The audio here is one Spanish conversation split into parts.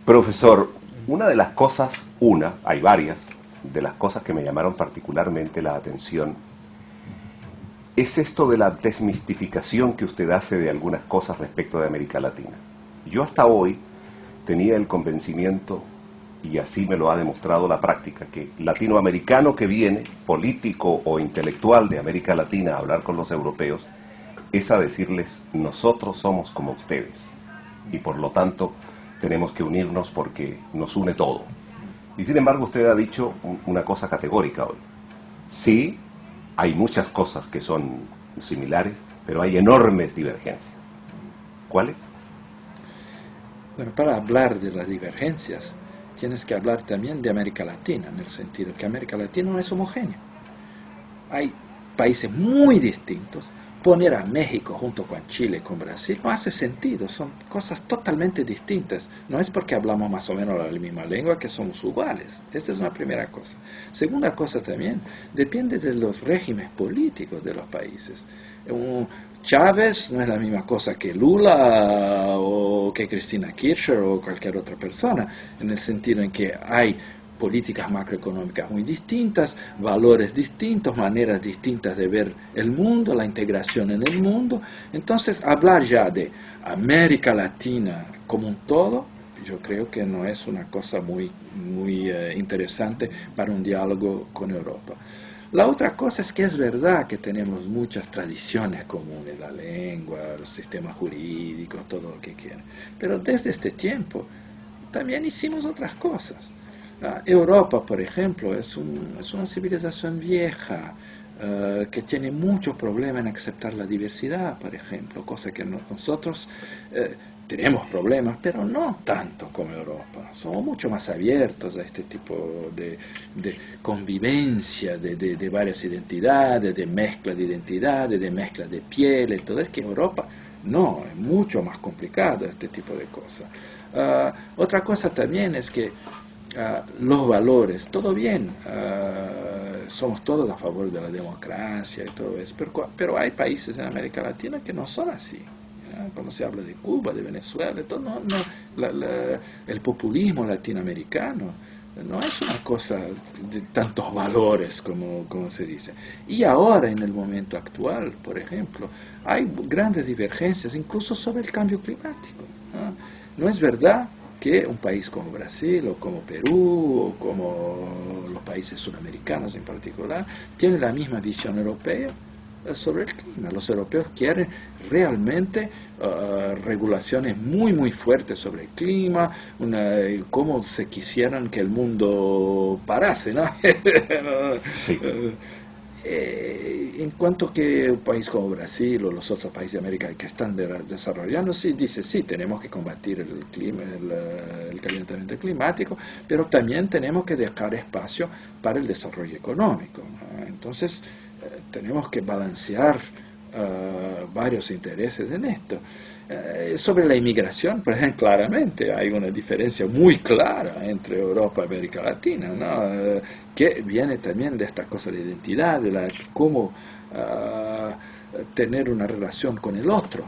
Profesor, una de las cosas, hay varias, de las cosas que me llamaron particularmente la atención, es esto de la desmistificación que usted hace de algunas cosas respecto de América Latina. Yo hasta hoy tenía el convencimiento, y así me lo ha demostrado la práctica, que latinoamericano que viene, político o intelectual de América Latina, a hablar con los europeos, es a decirles, nosotros somos como ustedes, y por lo tanto tenemos que unirnos porque nos une todo. Y sin embargo usted ha dicho una cosa categórica hoy. Sí, hay muchas cosas que son similares, pero hay enormes divergencias. ¿Cuáles? Bueno, para hablar de las divergencias, tienes que hablar también de América Latina, en el sentido que América Latina no es homogénea. Hay países muy distintos. Poner a México junto con Chile, con Brasil, no hace sentido, son cosas totalmente distintas. No es porque hablamos más o menos la misma lengua que somos iguales. Esta es una primera cosa. Segunda cosa también, depende de los regímenes políticos de los países. Chávez no es la misma cosa que Lula o que Cristina Kirchner o cualquier otra persona, en el sentido en que hay políticas macroeconómicas muy distintas, valores distintos, maneras distintas de ver el mundo, la integración en el mundo. Entonces, hablar ya de América Latina como un todo, yo creo que no es una cosa muy interesante para un diálogo con Europa. La otra cosa es que es verdad que tenemos muchas tradiciones comunes, la lengua, los sistemas jurídicos, todo lo que quieran. Pero desde este tiempo también hicimos otras cosas. Europa, por ejemplo, es una civilización vieja que tiene muchos problemas en aceptar la diversidad, por ejemplo, cosa que nosotros tenemos problemas, pero no tanto como Europa. Somos mucho más abiertos a este tipo de convivencia de varias identidades, de mezcla de identidades, de mezcla de pieles, todo. Es que Europa no, es mucho más complicado este tipo de cosas. Otra cosa también es que los valores, todo bien, somos todos a favor de la democracia y todo eso, pero hay países en América Latina que no son así. Cuando se habla de Cuba, de Venezuela, todo, el populismo latinoamericano no es una cosa de tantos valores como se dice. Y ahora, en el momento actual, por ejemplo, hay grandes divergencias, incluso sobre el cambio climático. No es verdad que un país como Brasil o como Perú o como los países sudamericanos en particular tienen la misma visión europea sobre el clima. Los europeos quieren realmente regulaciones muy fuertes sobre el clima, como se quisieran que el mundo parase, ¿no? Sí. En cuanto que un país como Brasil o los otros países de América que están desarrollando, dice, sí, tenemos que combatir el calentamiento climático, pero también tenemos que dejar espacio para el desarrollo económico, ¿no? Entonces, tenemos que balancear varios intereses en esto. Sobre la inmigración, por ejemplo, claramente hay una diferencia muy clara entre Europa y América Latina, ¿no? Que viene también de esta cosa de identidad, de cómo tener una relación con el otro.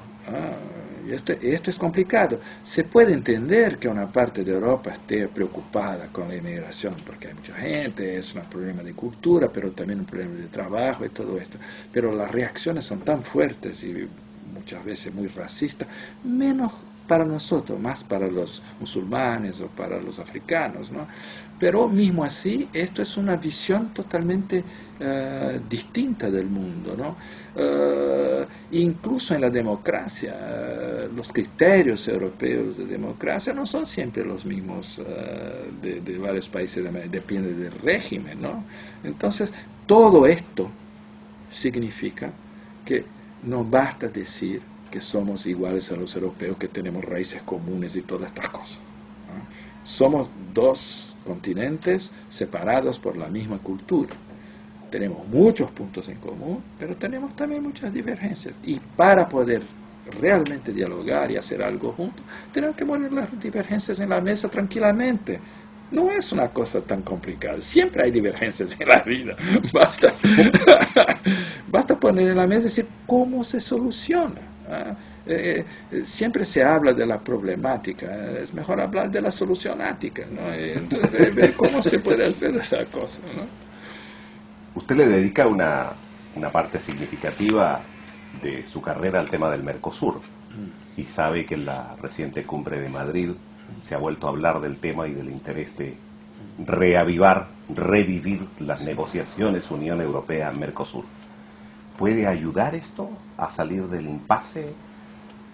Y esto es complicado. Se puede entender que una parte de Europa esté preocupada con la inmigración, porque hay mucha gente, es un problema de cultura, pero también un problema de trabajo y todo esto. Pero las reacciones son tan fuertes y muchas veces muy racistas, menos para nosotros, más para los musulmanes o para los africanos, ¿no? Pero mismo así, esto es una visión totalmente distinta del mundo, ¿no? Incluso en la democracia, los criterios europeos de democracia no son siempre los mismos de varios países, depende del régimen, ¿no? Entonces, todo esto significa que no basta decir que somos iguales a los europeos, que tenemos raíces comunes y todas estas cosas, ¿no? Somos dos continentes separados por la misma cultura. Tenemos muchos puntos en común, pero tenemos también muchas divergencias. Y para poder realmente dialogar y hacer algo juntos, tenemos que poner las divergencias en la mesa tranquilamente. No es una cosa tan complicada. Siempre hay divergencias en la vida. Basta poner en la mesa y decir cómo se soluciona. Siempre se habla de la problemática, es mejor hablar de la solucionática, ¿no? Entonces, ver cómo se puede hacer esa cosa, ¿no? Usted le dedica una parte significativa de su carrera al tema del Mercosur y sabe que en la reciente cumbre de Madrid se ha vuelto a hablar del tema y del interés de reavivar, revivir las negociaciones Unión Europea-Mercosur. ¿Puede ayudar esto a salir del impasse,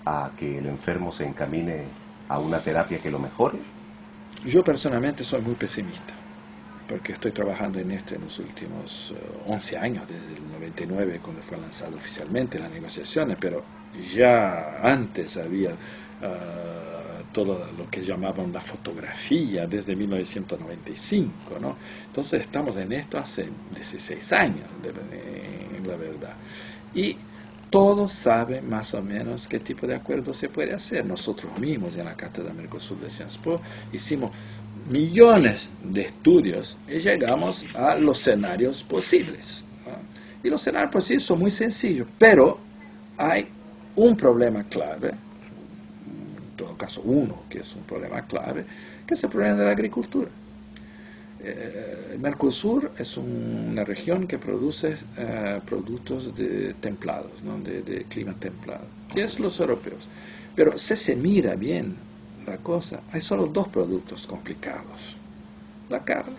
a que el enfermo se encamine a una terapia que lo mejore? Yo personalmente soy muy pesimista, porque estoy trabajando en esto en los últimos 11 años, desde el 99, cuando fue lanzado oficialmente las negociaciones, pero ya antes había todo lo que llamaban la fotografía desde 1995, ¿no? Entonces estamos en esto hace 16 años, en la verdad. Y todos saben más o menos qué tipo de acuerdo se puede hacer. Nosotros mismos en la Cátedra Mercosur de Sciences Po hicimos millones de estudios y llegamos a los escenarios posibles, ¿no? Y los escenarios posibles son muy sencillos, pero hay un problema clave, en todo caso uno que es un problema clave, que es el problema de la agricultura. El Mercosur es una región que produce productos templados, ¿no? de clima templado, y es los europeos. Pero si se mira bien la cosa, hay solo dos productos complicados: la carne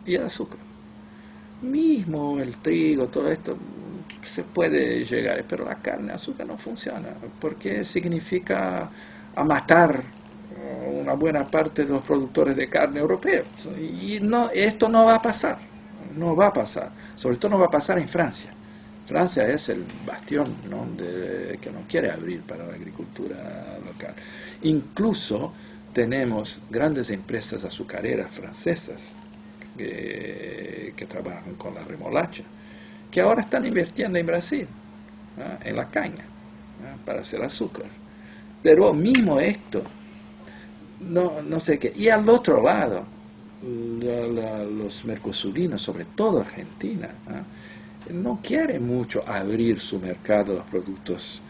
y el azúcar. Mismo el trigo, todo esto se puede llegar, pero la carne, el azúcar no funciona, porque significa a matar una buena parte de los productores de carne europeos. Y no, esto no va a pasar, no va a pasar, sobre todo no va a pasar en Francia. Francia es el bastión, ¿no? Que no quiere abrir para la agricultura local. Incluso tenemos grandes empresas azucareras francesas que trabajan con la remolacha, que ahora están invirtiendo en Brasil, en la caña, para hacer azúcar. Pero mismo esto, no sé qué. Y al otro lado, los mercosurinos, sobre todo Argentina, no quiere mucho abrir su mercado a los productos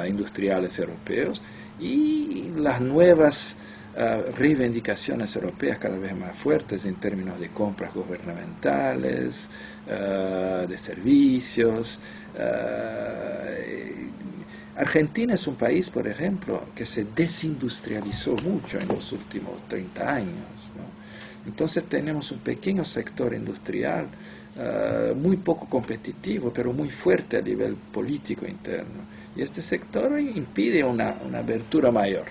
industriales europeos, y las nuevas reivindicaciones europeas cada vez más fuertes en términos de compras gubernamentales, de servicios. Argentina es un país, por ejemplo, que se desindustrializó mucho en los últimos 30 años, ¿no? Entonces tenemos un pequeño sector industrial muy poco competitivo, pero muy fuerte a nivel político interno. Y este sector impide una abertura mayor.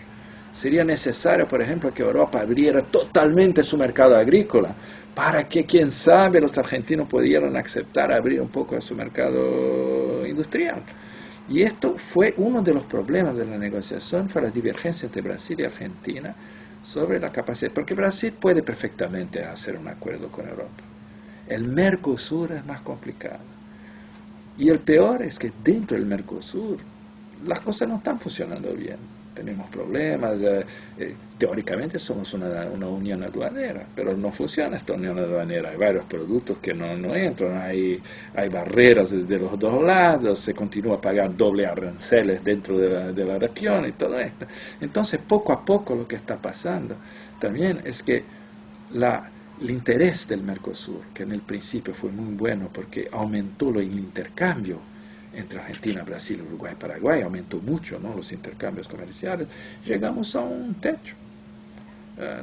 Sería necesario, por ejemplo, que Europa abriera totalmente su mercado agrícola, para que, quién sabe, los argentinos pudieran aceptar abrir un poco su mercado industrial. Y esto fue uno de los problemas de la negociación, fue la divergencia entre Brasil y Argentina sobre la capacidad, porque Brasil puede perfectamente hacer un acuerdo con Europa. El Mercosur es más complicado. Y el peor es que dentro del Mercosur las cosas no están funcionando bien. Tenemos problemas, teóricamente somos una unión aduanera, pero no funciona esta unión aduanera. Hay varios productos que no entran, hay barreras de los dos lados, se continúa a pagar doble aranceles dentro de la región y todo esto. Entonces, poco a poco lo que está pasando también es que el interés del Mercosur, que en el principio fue muy bueno porque aumentó el intercambio entre Argentina, Brasil, Uruguay, Paraguay, aumentó mucho, ¿no?, los intercambios comerciales, llegamos a un techo.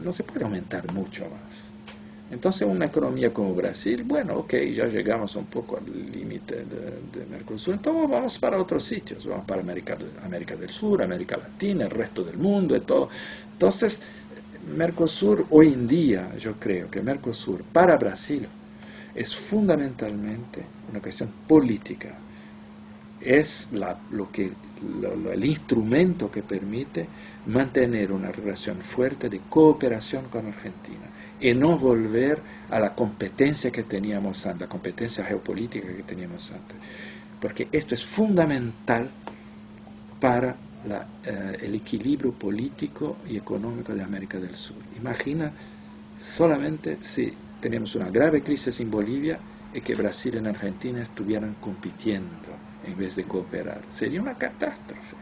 No se puede aumentar mucho más. Entonces una economía como Brasil, bueno, ok, ya llegamos un poco al límite de Mercosur, entonces vamos para otros sitios, vamos para América del Sur, América Latina, el resto del mundo y todo. Entonces, Mercosur hoy en día, yo creo que Mercosur para Brasil es fundamentalmente una cuestión política. Es el instrumento que permite mantener una relación fuerte de cooperación con Argentina y no volver a la competencia que teníamos antes, la competencia geopolítica que teníamos antes. Porque esto es fundamental para el equilibrio político y económico de América del Sur. Imagina solamente si tenemos una grave crisis en Bolivia y que Brasil y Argentina estuvieran compitiendo en vez de cooperar. Sería una catástrofe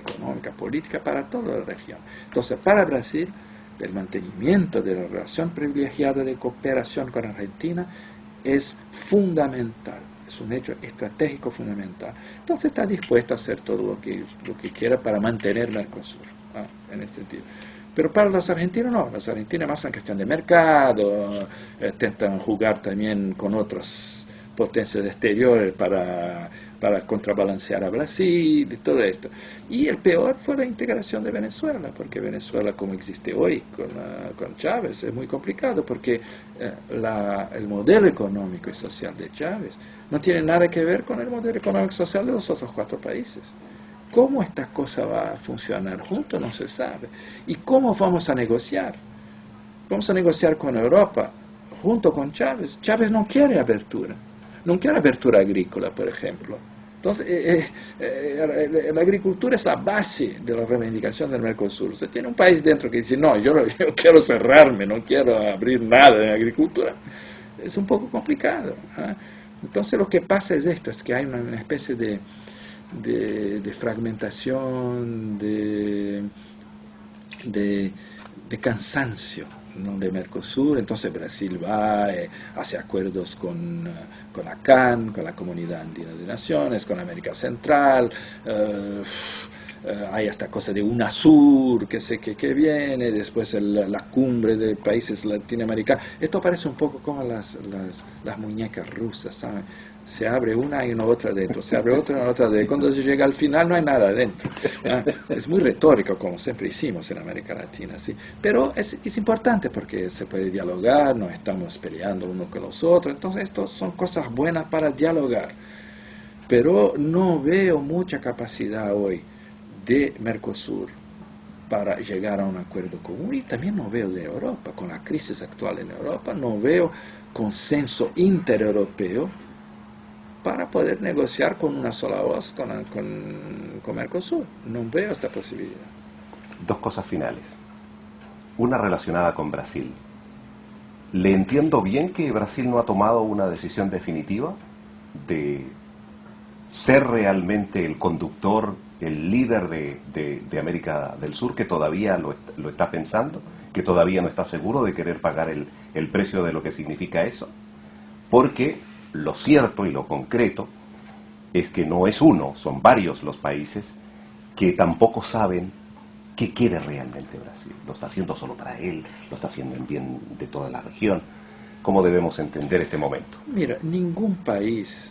económica, política para toda la región. Entonces, para Brasil, el mantenimiento de la relación privilegiada de cooperación con Argentina es fundamental, es un hecho estratégico fundamental. Entonces está dispuesto a hacer todo lo que quiera para mantener Mercosur, en este sentido. Pero para los argentinos no, los argentinos más en cuestión de mercado, intentan jugar también con otras potencias exteriores para contrabalancear a Brasil y todo esto. Y el peor fue la integración de Venezuela, porque Venezuela como existe hoy con Chávez es muy complicado, porque el modelo económico y social de Chávez no tiene nada que ver con el modelo económico y social de los otros 4 países. ¿Cómo esta cosa va a funcionar juntos? No se sabe. ¿Y cómo vamos a negociar? Vamos a negociar con Europa, junto con Chávez. Chávez no quiere apertura. No quiere apertura agrícola, por ejemplo. Entonces, la agricultura es la base de la reivindicación del Mercosur. Usted tiene un país dentro que dice, no, yo quiero cerrarme, no quiero abrir nada en agricultura. Es un poco complicado. Entonces, lo que pasa es esto, es que hay una especie de fragmentación, de cansancio, ¿no?, de Mercosur. Entonces Brasil va, hace acuerdos con la CAN, con la Comunidad Andina de Naciones, con América Central, hay esta cosa de UNASUR que viene, después la cumbre de países latinoamericanos. Esto parece un poco como las muñecas rusas, ¿saben? Se abre una y una otra dentro, se abre otra y una otra dentro. Cuando se llega al final no hay nada adentro. Es muy retórico, como siempre hicimos en América Latina, ¿sí? Pero es importante porque se puede dialogar, no estamos peleando uno con los otros. Entonces, estas son cosas buenas para dialogar. Pero no veo mucha capacidad hoy de Mercosur para llegar a un acuerdo común, y también no veo de Europa, con la crisis actual en Europa, no veo consenso intereuropeo para poder negociar con una sola voz con Mercosur. No veo esta posibilidad. 2 cosas finales. Una relacionada con Brasil. ¿Le entiendo bien que Brasil no ha tomado una decisión definitiva de ser realmente el conductor, el líder de América del Sur, que todavía lo está pensando, que todavía no está seguro de querer pagar el precio de lo que significa eso? Porque lo cierto y lo concreto es que no es uno, son varios los países que tampoco saben qué quiere realmente Brasil. Lo está haciendo solo para él, lo está haciendo en bien de toda la región. ¿Cómo debemos entender este momento? Mira, ningún país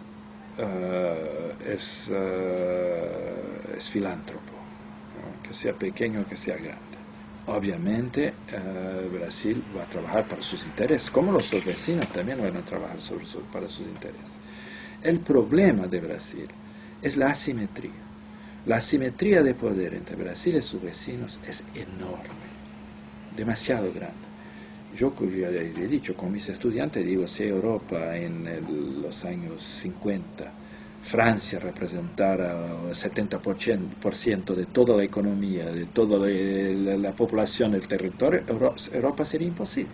es filántropo, ¿no?, que sea pequeño o que sea grande. Obviamente Brasil va a trabajar para sus intereses, como los otros vecinos también van a trabajar para sus intereses. El problema de Brasil es la asimetría. La asimetría de poder entre Brasil y sus vecinos es enorme, demasiado grande. Yo ya he dicho, con mis estudiantes, digo, si Europa en los años 50, Francia representara el 70% de toda la economía, de toda la población del territorio, Europa sería imposible.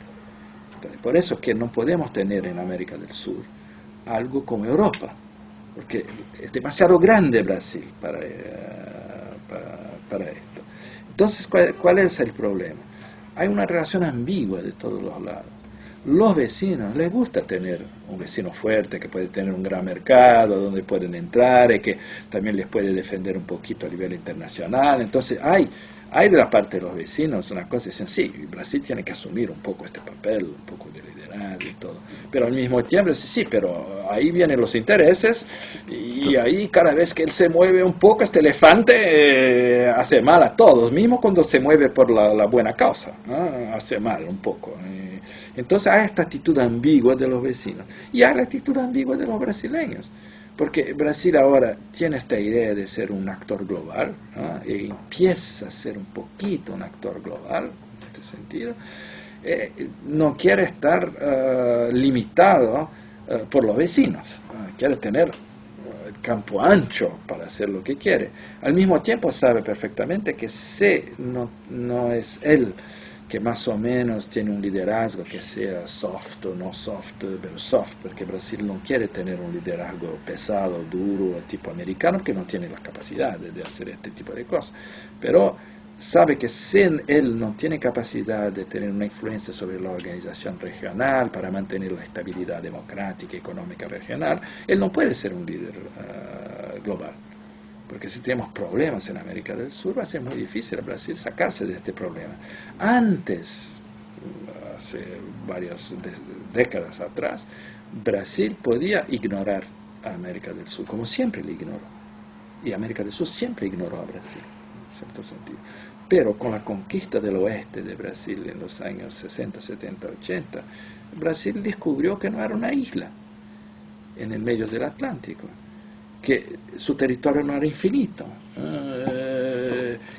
Entonces, por eso que no podemos tener en América del Sur algo como Europa, porque es demasiado grande Brasil para esto. Entonces, ¿cuál es el problema? Hay una relación ambigua de todos los lados. Los vecinos les gusta tener un vecino fuerte que puede tener un gran mercado donde pueden entrar y que también les puede defender un poquito a nivel internacional. Entonces hay de la parte de los vecinos una cosa, dicen, sí, Brasil tiene que asumir un poco este papel, un poco de liderazgo y todo. Pero al mismo tiempo, sí, pero ahí vienen los intereses y ahí cada vez que él se mueve un poco, este elefante hace mal a todos, mismo cuando se mueve por la buena causa, ¿no? Hace mal un poco. Entonces hay esta actitud ambigua de los vecinos y hay la actitud ambigua de los brasileños, porque Brasil ahora tiene esta idea de ser un actor global, ¿no? Y empieza a ser un poquito un actor global en este sentido. No quiere estar limitado por los vecinos, quiere tener el campo ancho para hacer lo que quiere. Al mismo tiempo sabe perfectamente que si no es él que más o menos tiene un liderazgo que sea soft o no soft, pero soft, porque Brasil no quiere tener un liderazgo pesado, duro, tipo americano, que no tiene la capacidad de hacer este tipo de cosas. Pero sabe que si él no tiene capacidad de tener una influencia sobre la organización regional para mantener la estabilidad democrática y económica regional, él no puede ser un líder global. Porque si tenemos problemas en América del Sur, va a ser muy difícil a Brasil sacarse de este problema. Antes, hace varias décadas atrás, Brasil podía ignorar a América del Sur, como siempre le ignoró. Y América del Sur siempre ignoró a Brasil, en cierto sentido. Pero con la conquista del oeste de Brasil en los años 60, 70, 80, Brasil descubrió que no era una isla en el medio del Atlántico, que su territorio no era infinito,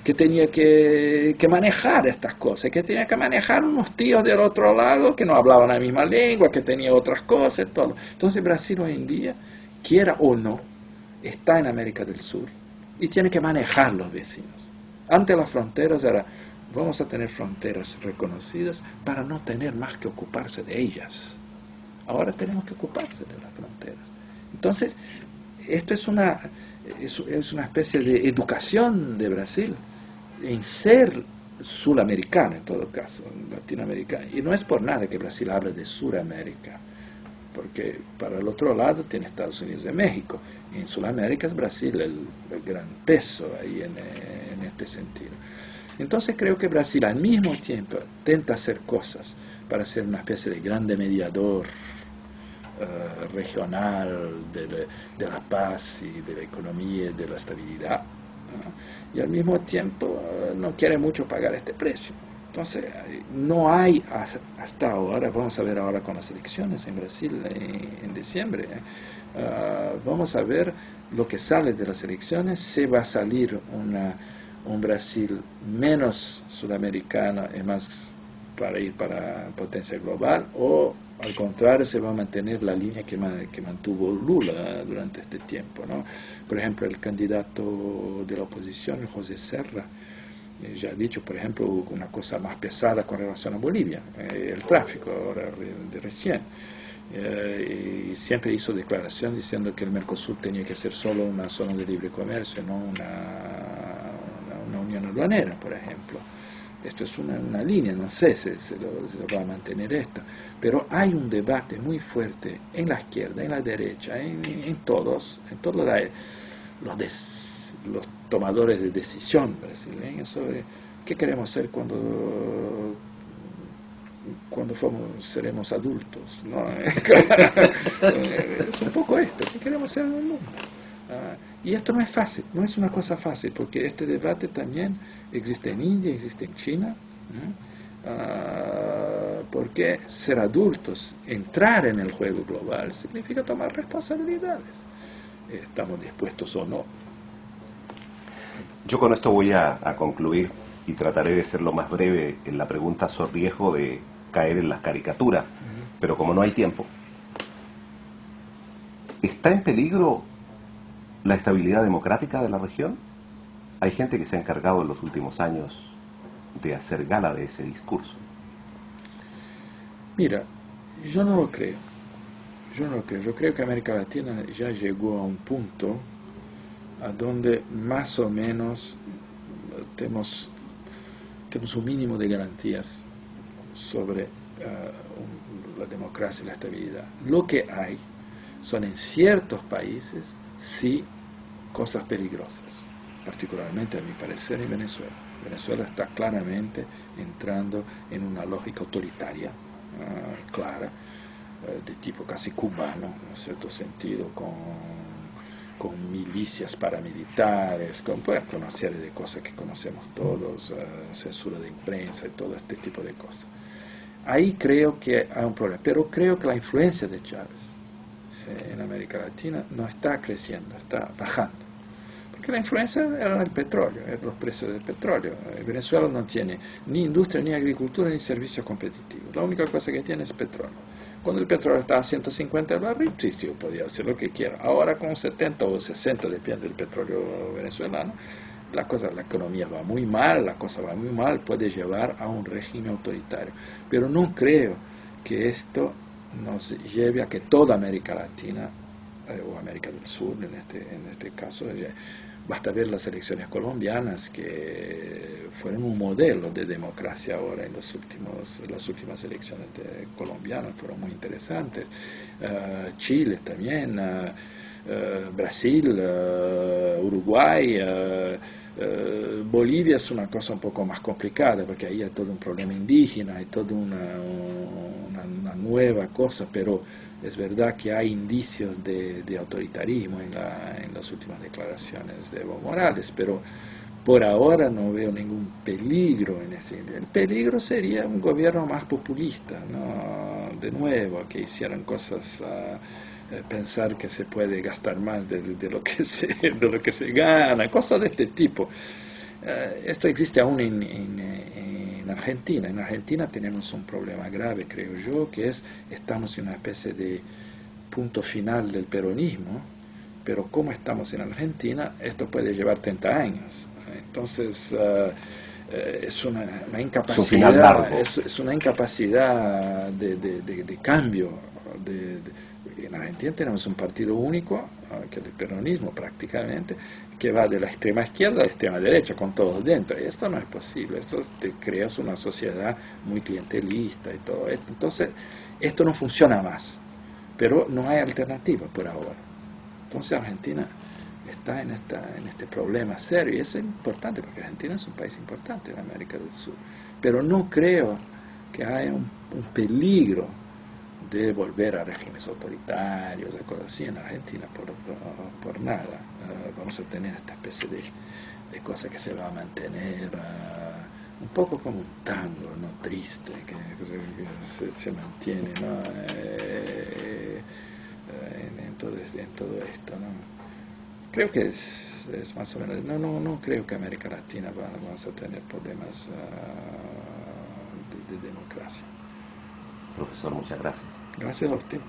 que tenía que manejar estas cosas, que tenía que manejar unos tíos del otro lado que no hablaban la misma lengua, que tenían otras cosas, todo. Entonces Brasil hoy en día, quiera o no, está en América del Sur y tiene que manejar los vecinos. Antes las fronteras era, vamos a tener fronteras reconocidas para no tener más que ocuparse de ellas. Ahora tenemos que ocuparse de las fronteras. Entonces, esto es una especie de educación de Brasil en ser suramericano, en todo caso, latinoamericano. Y no es por nada que Brasil habla de Suramérica, porque para el otro lado tiene Estados Unidos y México. En Sudamérica es Brasil el gran peso ahí en este sentido. Entonces creo que Brasil al mismo tiempo intenta hacer cosas para ser una especie de grande mediador regional de la paz y de la economía y de la estabilidad, ¿no? Y al mismo tiempo no quiere mucho pagar este precio. Entonces no hay hasta ahora, vamos a ver ahora con las elecciones en Brasil en diciembre, vamos a ver lo que sale de las elecciones, si va a salir un Brasil menos sudamericano y más para ir para potencia global, o al contrario, se va a mantener la línea que mantuvo Lula durante este tiempo, ¿no? Por ejemplo, el candidato de la oposición, José Serra, ya ha dicho, por ejemplo, una cosa más pesada con relación a Bolivia, el tráfico, ahora de recién. Y siempre hizo declaración diciendo que el Mercosur tenía que ser solo una zona de libre comercio, no una unión aduanera, por ejemplo. Esto es una línea, no sé si se lo va a mantener esto, pero hay un debate muy fuerte en la izquierda, en la derecha, en todos los tomadores de decisión brasileños sobre qué queremos hacer cuando seremos adultos, ¿no? Es un poco esto, ¿qué queremos hacer en el mundo? Y esto no es fácil, no es una cosa fácil, porque este debate también existe en India, existe en China, porque ser adultos, entrar en el juego global, significa tomar responsabilidades. ¿Estamos dispuestos o no? Yo con esto voy a concluir y trataré de ser lo más breve en la pregunta, so riesgo de caer en las caricaturas, pero como no hay tiempo, ¿está en peligro la estabilidad democrática de la región? Hay gente que se ha encargado en los últimos años de hacer gala de ese discurso. Mira, yo no lo creo. Yo creo que América Latina ya llegó a un punto a donde más o menos tenemos un mínimo de garantías sobre la democracia y la estabilidad. Lo que hay son en ciertos países, sí, cosas peligrosas, particularmente a mi parecer en Venezuela. Venezuela está claramente entrando en una lógica autoritaria, clara, de tipo casi cubano, en cierto sentido, con milicias paramilitares, con una serie de cosas que conocemos todos, censura de imprensa y todo este tipo de cosas. Ahí creo que hay un problema, pero creo que la influencia de Chávez en América Latina no está creciendo, está bajando. Porque la influencia era el petróleo, eran los precios del petróleo. Venezuela no tiene ni industria, ni agricultura, ni servicios competitivos. La única cosa que tiene es petróleo. Cuando el petróleo estaba a 150 el barril, sí, podía hacer lo que quiera. Ahora con 70 o 60, depende del petróleo venezolano, la economía va muy mal, la cosa va muy mal, puede llevar a un régimen autoritario. Pero no creo que esto nos lleve a que toda América Latina, o América del Sur en este caso, basta ver las elecciones colombianas que fueron un modelo de democracia ahora en las últimas elecciones colombianas, fueron muy interesantes. Chile también, Brasil, Uruguay, Bolivia es una cosa un poco más complicada porque ahí hay todo un problema indígena, hay toda una nueva cosa, pero es verdad que hay indicios de autoritarismo en las últimas declaraciones de Evo Morales, pero por ahora no veo ningún peligro en este. El peligro sería un gobierno más populista, ¿no? De nuevo, que hicieran cosas, pensar que se puede gastar más de lo que se gana, cosas de este tipo. Esto existe aún en Argentina. En Argentina tenemos un problema grave, creo yo, que estamos en una especie de punto final del peronismo, pero como estamos en Argentina, esto puede llevar 30 años. Entonces, es una incapacidad, es una incapacidad de cambio. En Argentina tenemos un partido único, que es el peronismo prácticamente, que va de la extrema izquierda a la extrema derecha, con todos dentro. Y esto no es posible, esto te creas una sociedad muy clientelista y todo esto. Entonces, esto no funciona más, pero no hay alternativa por ahora. Entonces Argentina está en este problema serio, y es importante porque Argentina es un país importante en América del Sur. Pero no creo que haya un peligro de volver a regímenes autoritarios, de cosas así en Argentina, por nada. Vamos a tener esta especie de cosa que se va a mantener un poco como un tango, ¿no? Triste, que se mantiene, ¿no? En todo esto, ¿no? Creo que es más o menos, no creo que América Latina vamos a tener problemas de democracia. Profesor, muchas gracias. Gracias a usted.